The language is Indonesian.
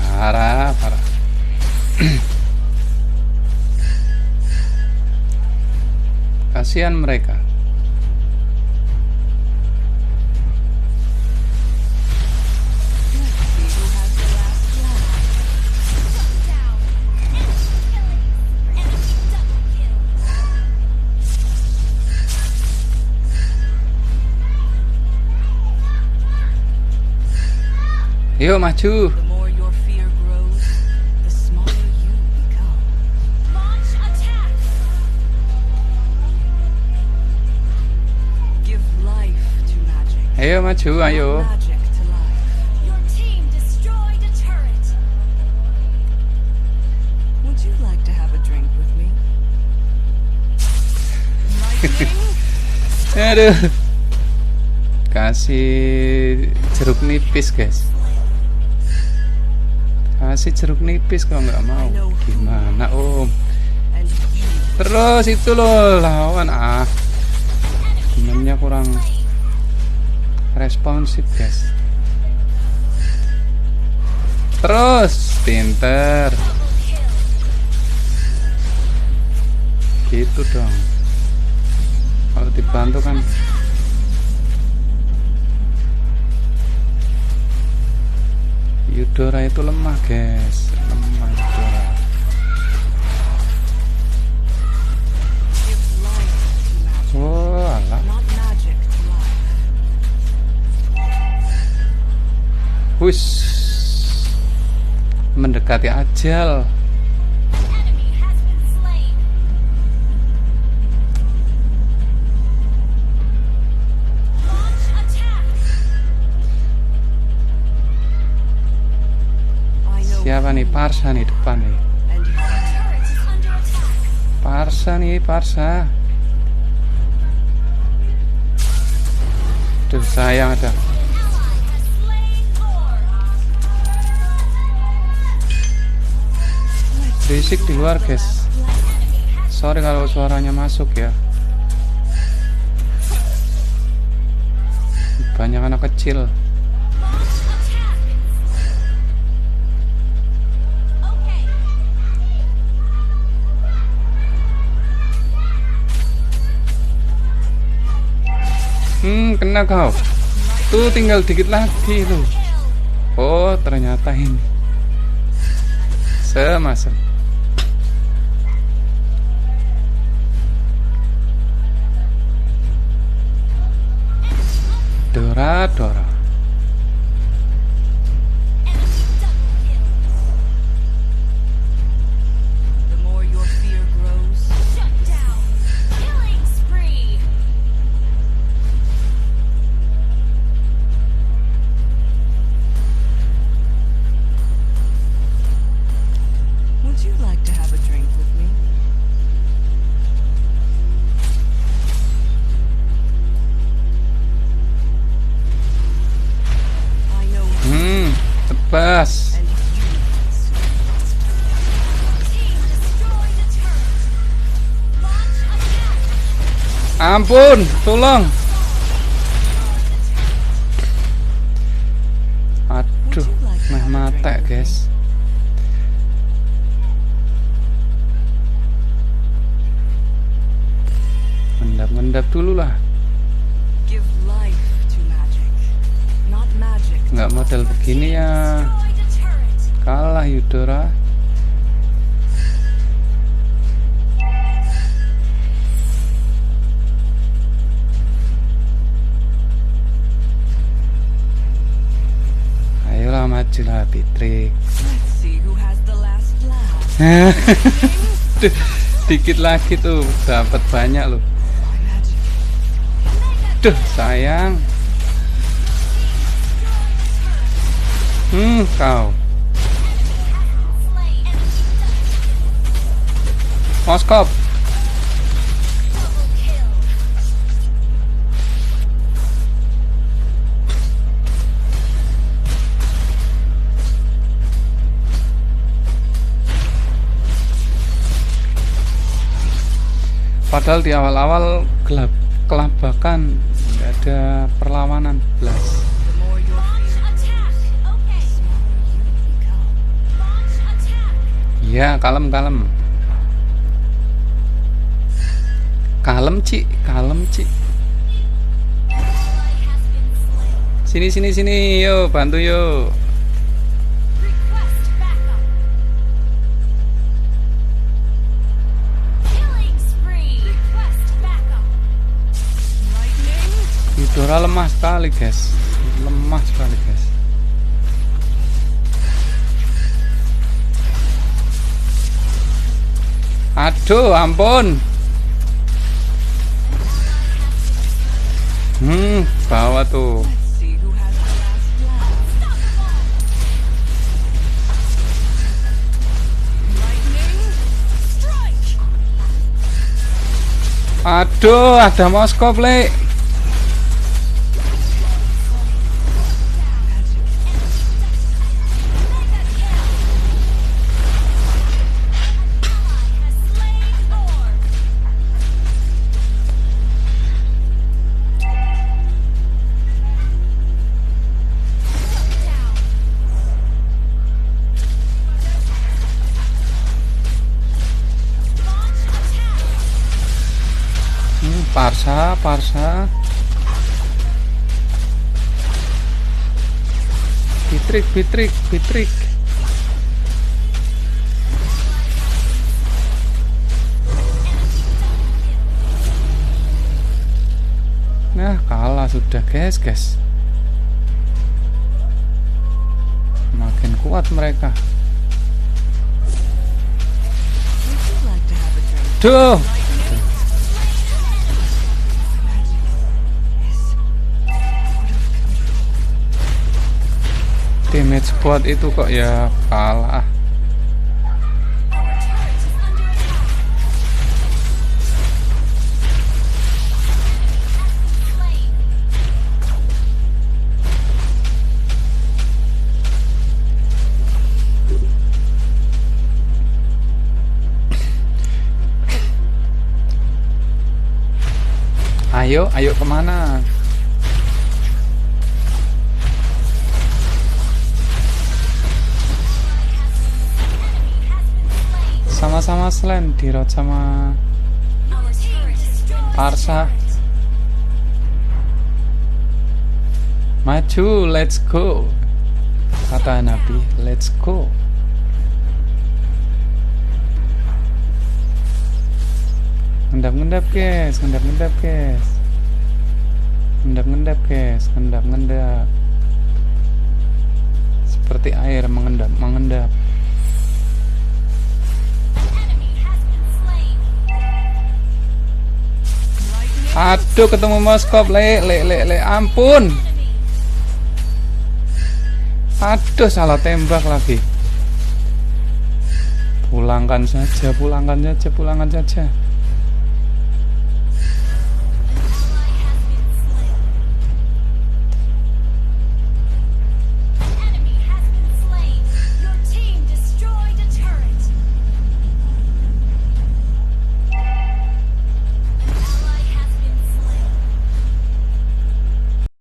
Parah, parah. Kasihan mereka. Yuk maju. The more your fear grows, the smaller you become. Launch attack. Give life to magic. Ayo maju, ayo. Magic to life. Your team destroyed a turret. Would you like to have a drink with me? Lightning? Aduh. Kasih jeruk nipis, guys. Kasih jeruk nipis kalau nggak mau. Gimana, Om? And you. Terus itu loh lawan temennya kurang responsif, guys. Terus pinter. Gitu dong. Kalau dibantu kan. Yudora itu lemah, guys. Lemah Yudora. Give life to magic. Oh, alah. Not magic to life. Hush. Mendekati ajal. Enemy has been slain. Launch attack. I know. Siapa nih? Parsa nih depan nih. And you. Turret is under attack. Parsa nih, Parsa. Duh, sayang ada. An ally has slain Lord. Berisik di luar, guys. Sorry kalau suaranya masuk ya. Banyak anak kecil. Kena kau. Tuh tinggal dikit lagi tuh. Oh, ternyata ini. Semasem. Dora, Dora. The more your fear grows, shut down. Killing spree. Would you like to have a drink with me? I know. Tebas. And you. Team destroyed a turret. Launch attack. Ampun, tolong. Aduh, meh mata, guys. Ngendap-ngendap dulu lah. Give life to magic, not magic. to Nggak model life. begini ya. Destroyed a turret. Kalah Yudora. Ayolah majulah Fitri. Let's see who has the last laugh. Duh, dikit lagi tuh dapat banyak loh. My magic. Duh, sayang. Kau. Moskop. Padahal di awal-awal kelabakan, nggak ada perlawanan belas. The more your fear grows, Ya, kalem, kalem. Kalem, Ci. Kalem, Ci. Sini, sini, sini. Yo, bantu yo. Request backup. Killing spree. Request backup. Lightning. Yudora lemah sekali, guys. Lemah sekali, guys. Aduh, ampun. Bawa tuh. Let's see who has the last laugh. Lightning. Strike. Aduh, ada Moskov, Le. Has slain Lord. Launch attack. Parsa, Parsa. Bitrik, Bitrik, Bitrik. Nah, kalah sudah, guys, guys. Makin kuat mereka. Would you like to have a drink? Duh, damage squad itu kok ya kalah. Our turret is under attack. Slain. Ayo, ayo kemana? Sama-sama selain dirot sama Our turret is Parsa. Maju, let's go. Kata Nabi, let's go. Ngendap-ngendap, guys, ngendap-ngendap, guys. Ngendap-ngendap, guys, ngendap-ngendap. Seperti air mengendap, mengendap. enemy has been slain. Lightning. Aduh, ketemu Moskov, le, ampun. Enemy. Aduh, salah tembak lagi. Pulangkan saja, pulangkan saja, pulangkan saja.